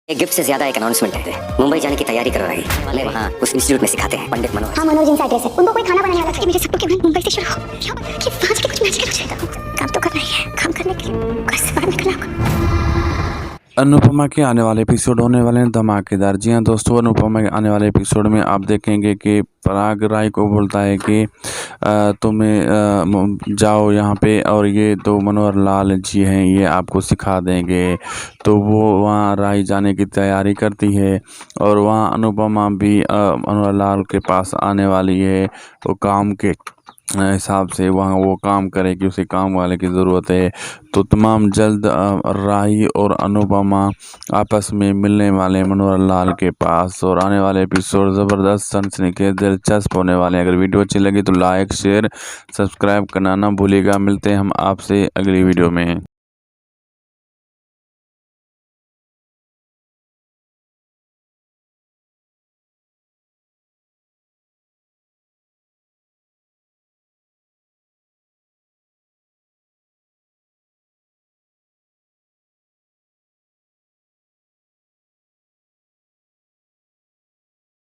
एक गिफ्ट से ज्यादा एक अनाउंसमेंट है। मुंबई जाने की तैयारी कर रही है। वाले वहाँ उस इंस्टीट्यूट में सिखाते हैं पंडित मनोहर। हाँ, मनोहर जिनका एड्रेस है। उनको कोई खाना बनाने वाला था कि मेरे सबको केवल मुंबई से शुरू हो। क्या पता कि वहाँ जाके कुछ मैच करो। काम तो करना ही है। काम करने के लिए घर से बाहर निकलना होगा। अनुपमा के आने वाले एपिसोड होने वाले हैं धमाकेदार। जी हाँ दोस्तों, अनुपमा के आने वाले एपिसोड में आप देखेंगे कि पराग राय को बोलता है कि तुम्हें जाओ यहाँ पे, और ये तो मनोहर लाल जी हैं, ये आपको सिखा देंगे। तो वो वहाँ राय जाने की तैयारी करती है और वहाँ अनुपमा भी मनोहर लाल के पास आने वाली है। वो काम के हिसाब से वहाँ वो काम करेगी, उसे काम वाले की ज़रूरत है। तो तमाम जल्द राही और अनुपमा आपस में मिलने वाले मनोहर लाल के पास, और आने वाले एपिसोड ज़बरदस्त सनसनीखेज दिलचस्प होने वाले हैं। अगर वीडियो अच्छी लगी तो लाइक शेयर सब्सक्राइब करना ना भूलिएगा। मिलते हैं हम आपसे अगली वीडियो में।